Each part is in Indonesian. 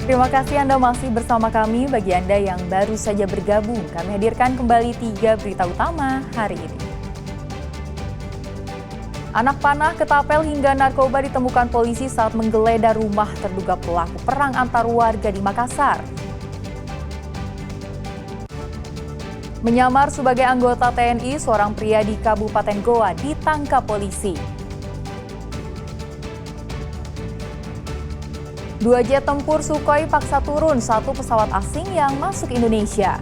Terima kasih Anda masih bersama kami. Bagi Anda yang baru saja bergabung, kami hadirkan kembali 3 berita utama hari ini. Anak panah, ketapel hingga narkoba ditemukan polisi saat menggeledah rumah terduga pelaku perang antar warga di Makassar. Menyamar sebagai anggota TNI, seorang pria di Kabupaten Goa ditangkap polisi. 2 jet tempur Sukhoi paksa turun 1 pesawat asing yang masuk Indonesia.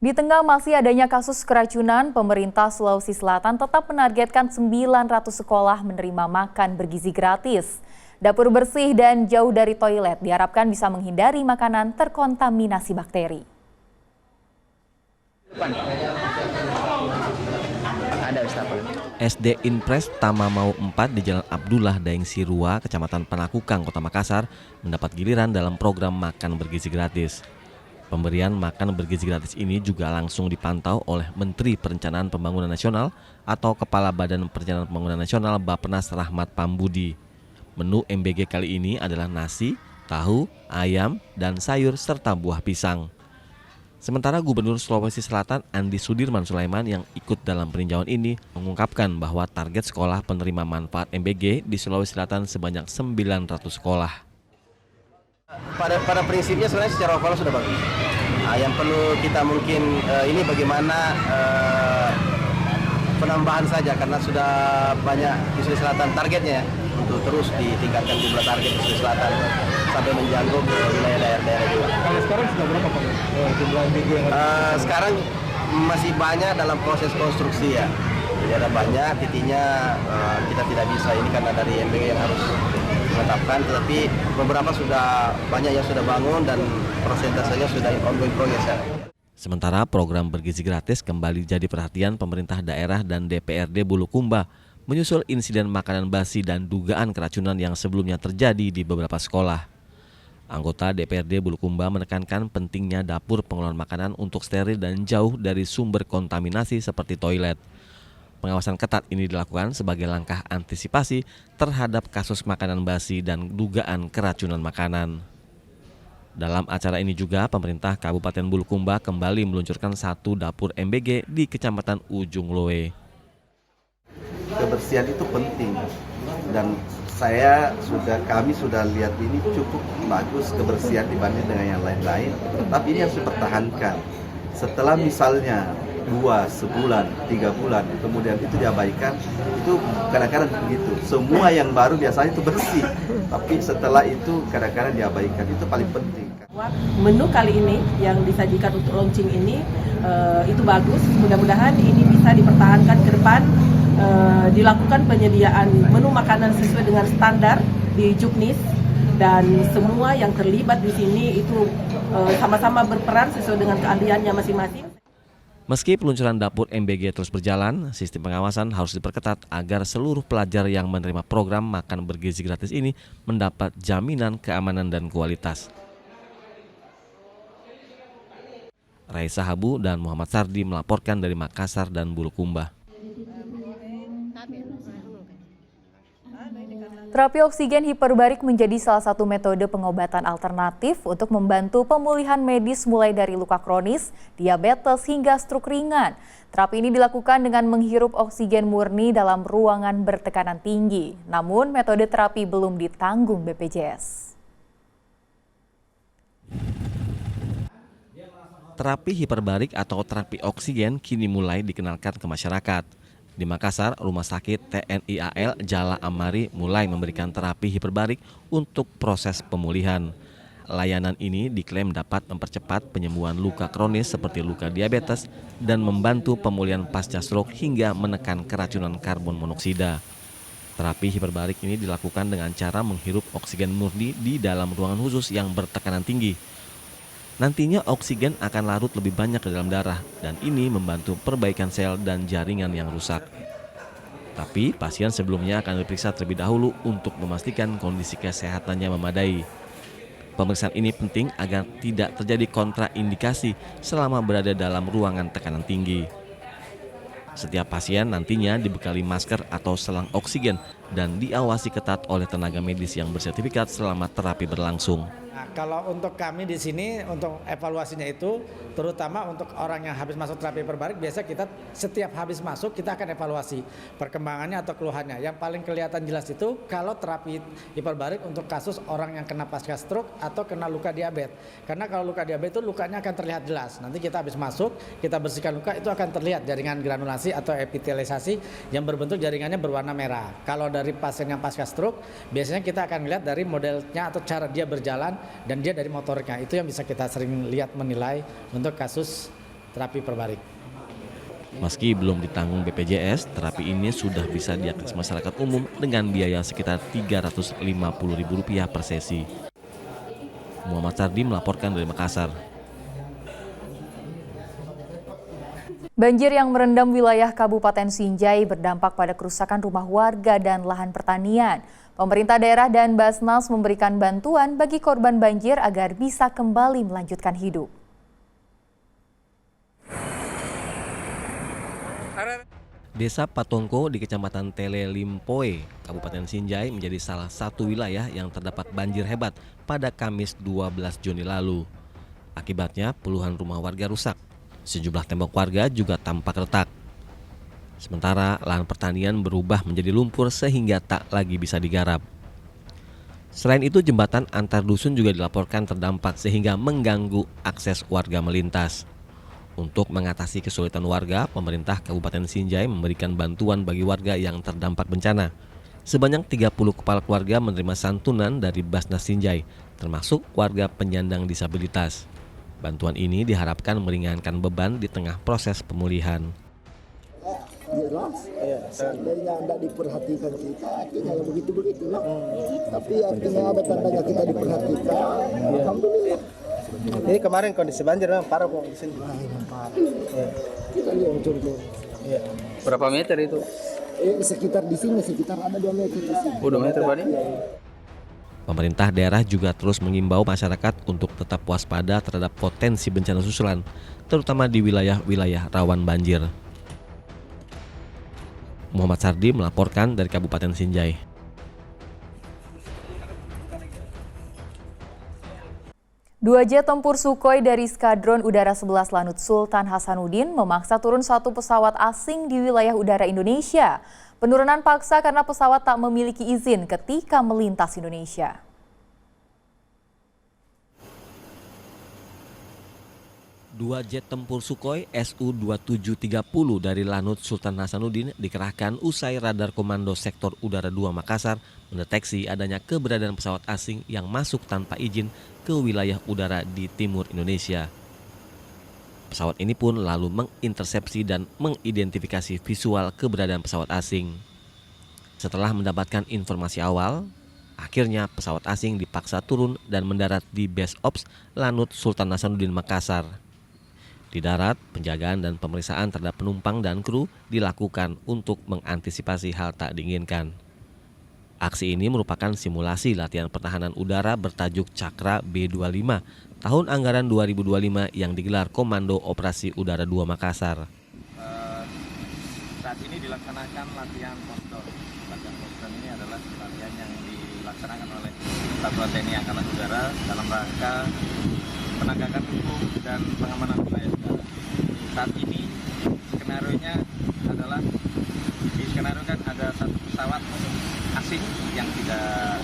Di tengah masih adanya kasus keracunan, pemerintah Sulawesi Selatan tetap menargetkan 900 sekolah menerima makan bergizi gratis. Dapur bersih dan jauh dari toilet diharapkan bisa menghindari makanan terkontaminasi bakteri. SD Inpres Tamamau 4 di Jalan Abdullah Daeng Sirua, Kecamatan Panakukang, Kota Makassar, mendapat giliran dalam program makan bergizi gratis. Pemberian makan bergizi gratis ini juga langsung dipantau oleh Menteri Perencanaan Pembangunan Nasional atau Kepala Badan Perencanaan Pembangunan Nasional Bappenas Rahmat Pambudi. Menu MBG kali ini adalah nasi, tahu, ayam, dan sayur serta buah pisang. Sementara Gubernur Sulawesi Selatan Andi Sudirman Sulaiman yang ikut dalam peninjauan ini mengungkapkan bahwa target sekolah penerima manfaat MBG di Sulawesi Selatan sebanyak 900 sekolah. Pada prinsipnya sebenarnya secara overall sudah bagus. Yang perlu kita mungkin ini bagaimana penambahan saja karena sudah banyak di Sulawesi Selatan targetnya untuk terus ditingkatkan jumlah target di Sulawesi Selatan sampai menjangkau ke wilayah daerah-daerah juga. Kalau sekarang sudah berapa Pak jumlah MBG yang sekarang masih banyak dalam proses konstruksi ya. Jadi ada banyak titiknya kita tidak bisa ini karena dari MBG yang harus menetapkan, tetapi beberapa sudah banyak yang sudah bangun dan persentasenya sudah ongoing progress ya. Sementara program bergizi gratis kembali jadi perhatian pemerintah daerah dan DPRD Bulukumba menyusul insiden makanan basi dan dugaan keracunan yang sebelumnya terjadi di beberapa sekolah. Anggota DPRD Bulukumba menekankan pentingnya dapur pengelolaan makanan untuk steril dan jauh dari sumber kontaminasi seperti toilet. Pengawasan ketat ini dilakukan sebagai langkah antisipasi terhadap kasus makanan basi dan dugaan keracunan makanan. Dalam acara ini juga pemerintah Kabupaten Bulukumba kembali meluncurkan 1 dapur MBG di Kecamatan Ujung Loe. Kebersihan itu penting dan kami sudah lihat ini cukup bagus kebersihan dibanding dengan yang lain-lain, tapi ini harus dipertahankan. Setelah misalnya 2 sebulan, 3 bulan, kemudian itu diabaikan, itu kadang-kadang begitu. Semua yang baru biasanya itu bersih, tapi setelah itu kadang-kadang diabaikan, itu paling penting. Menu kali ini yang disajikan untuk launching ini itu bagus, mudah-mudahan ini bisa dipertahankan ke depan, dilakukan penyediaan menu makanan sesuai dengan standar di Juknis, dan semua yang terlibat di sini itu sama-sama berperan sesuai dengan keahliannya masing-masing. Meski peluncuran dapur MBG terus berjalan, sistem pengawasan harus diperketat agar seluruh pelajar yang menerima program makan bergizi gratis ini mendapat jaminan keamanan dan kualitas. Raisa Habu dan Muhammad Sardi melaporkan dari Makassar dan Bulukumba. Terapi oksigen hiperbarik menjadi salah satu metode pengobatan alternatif untuk membantu pemulihan medis mulai dari luka kronis, diabetes hingga stroke ringan. Terapi ini dilakukan dengan menghirup oksigen murni dalam ruangan bertekanan tinggi. Namun metode terapi belum ditanggung BPJS. Terapi hiperbarik atau terapi oksigen kini mulai dikenalkan ke masyarakat. Di Makassar, Rumah Sakit TNI AL Jala Amari mulai memberikan terapi hiperbarik untuk proses pemulihan. Layanan ini diklaim dapat mempercepat penyembuhan luka kronis seperti luka diabetes dan membantu pemulihan pasca stroke hingga menekan keracunan karbon monoksida. Terapi hiperbarik ini dilakukan dengan cara menghirup oksigen murni di dalam ruangan khusus yang bertekanan tinggi. Nantinya oksigen akan larut lebih banyak ke dalam darah dan ini membantu perbaikan sel dan jaringan yang rusak. Tapi pasien sebelumnya akan diperiksa terlebih dahulu untuk memastikan kondisi kesehatannya memadai. Pemeriksaan ini penting agar tidak terjadi kontraindikasi selama berada dalam ruangan tekanan tinggi. Setiap pasien nantinya dibekali masker atau selang oksigen dan diawasi ketat oleh tenaga medis yang bersertifikat selama terapi berlangsung. Nah, kalau untuk kami di sini untuk evaluasinya itu terutama untuk orang yang habis masuk terapi hiperbarik, biasa kita setiap habis masuk kita akan evaluasi perkembangannya atau keluhannya. Yang paling kelihatan jelas itu kalau terapi hiperbarik untuk kasus orang yang kena pasca stroke atau kena luka diabetes. Karena kalau luka diabetes itu lukanya akan terlihat jelas. Nanti kita habis masuk, kita bersihkan luka itu akan terlihat jaringan granulasi atau epitelisasi yang berbentuk jaringannya berwarna merah. Kalau dari pasien yang pasca stroke, biasanya kita akan lihat dari modelnya atau cara dia berjalan dan dia dari motoriknya. Itu yang bisa kita sering lihat menilai untuk kasus terapi hiperbarik. Meski belum ditanggung BPJS, terapi ini sudah bisa diakses masyarakat umum dengan biaya sekitar Rp350.000 per sesi. Muhammad Sardi melaporkan dari Makassar. Banjir yang merendam wilayah Kabupaten Sinjai berdampak pada kerusakan rumah warga dan lahan pertanian. Pemerintah daerah dan Basnas memberikan bantuan bagi korban banjir agar bisa kembali melanjutkan hidup. Desa Patongko di Kecamatan Tele Limpoe, Kabupaten Sinjai menjadi salah satu wilayah yang terdapat banjir hebat pada Kamis 12 Juni lalu. Akibatnya puluhan rumah warga rusak. Sejumlah tembok warga juga tampak retak. Sementara lahan pertanian berubah menjadi lumpur sehingga tak lagi bisa digarap. Selain itu, jembatan antar dusun juga dilaporkan terdampak sehingga mengganggu akses warga melintas. Untuk mengatasi kesulitan warga, pemerintah Kabupaten Sinjai memberikan bantuan bagi warga yang terdampak bencana. Sebanyak 30 kepala keluarga menerima santunan dari Basnas Sinjai, termasuk warga penyandang disabilitas. Bantuan ini diharapkan meringankan beban di tengah proses pemulihan. Jelas, seandainya tidak diperhatikan kita, artinya ya begitu-begitulah. Tapi artinya ada tandanya kita diperhatikan. Alhamdulillah. Ini kemarin kondisi banjir memang parah kok di sini. Kita lihat contoh. Berapa meter itu? Sekitar di sini, sekitar ada 2 meter di sini. 2 meter Pak ini? Pemerintah daerah juga terus mengimbau masyarakat untuk tetap waspada terhadap potensi bencana susulan, terutama di wilayah-wilayah rawan banjir. Muhammad Sardi melaporkan dari Kabupaten Sinjai. Dua jet tempur Sukhoi dari Skadron Udara 11 Lanut Sultan Hasanuddin memaksa turun satu pesawat asing di wilayah udara Indonesia. Penurunan paksa karena pesawat tak memiliki izin ketika melintas Indonesia. Dua jet tempur Sukhoi Su-2730 dari Lanut Sultan Hasanuddin dikerahkan usai radar Komando Sektor Udara 2 Makassar mendeteksi adanya keberadaan pesawat asing yang masuk tanpa izin ke wilayah udara di timur Indonesia. Pesawat ini pun lalu mengintersepsi dan mengidentifikasi visual keberadaan pesawat asing. Setelah mendapatkan informasi awal, akhirnya pesawat asing dipaksa turun dan mendarat di Base Ops Lanut Sultan Hasanuddin Makassar. Di darat, penjagaan dan pemeriksaan terhadap penumpang dan kru dilakukan untuk mengantisipasi hal tak diinginkan. Aksi ini merupakan simulasi latihan pertahanan udara bertajuk Cakra B25 tahun anggaran 2025 yang digelar Komando Operasi Udara 2 Makassar. Saat ini dilaksanakan latihan postur. Latihan postur ini adalah latihan yang dilaksanakan oleh Satuan TNI Angkatan Udara dalam rangka penegakan hukum dan pengamanan wilayah udara. Saat ini skenario-nya adalah diskenariokan ada satu pesawat asing yang tidak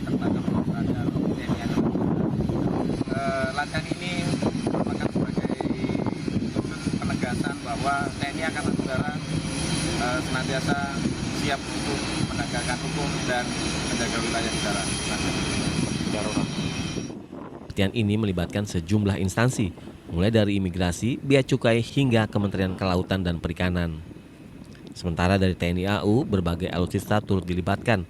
tertangkap radar TNI Angkatan Udara. Latihan ini merupakan sebagai penegasan bahwa TNI Angkatan Udara senantiasa siap untuk menegakkan hukum dan menjaga wilayah udara. Latihan ini melibatkan sejumlah instansi, mulai dari imigrasi, bea cukai hingga Kementerian Kelautan dan Perikanan. Sementara dari TNI AU, berbagai alutsista turut dilibatkan,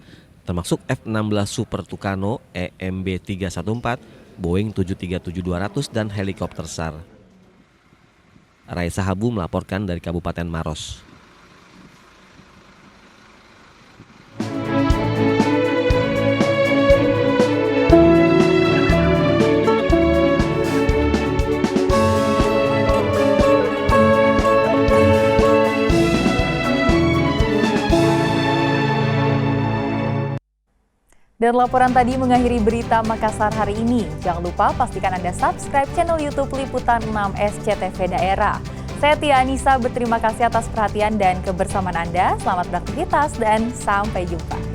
termasuk F-16 Super Tucano, EMB 314, Boeing 737-200 dan helikopter SAR. Raisa Habu melaporkan dari Kabupaten Maros. Dan laporan tadi mengakhiri berita Makassar hari ini. Jangan lupa pastikan Anda subscribe channel YouTube Liputan 6 SCTV Daerah. Saya Tia Anissa berterima kasih atas perhatian dan kebersamaan Anda. Selamat beraktivitas dan sampai jumpa.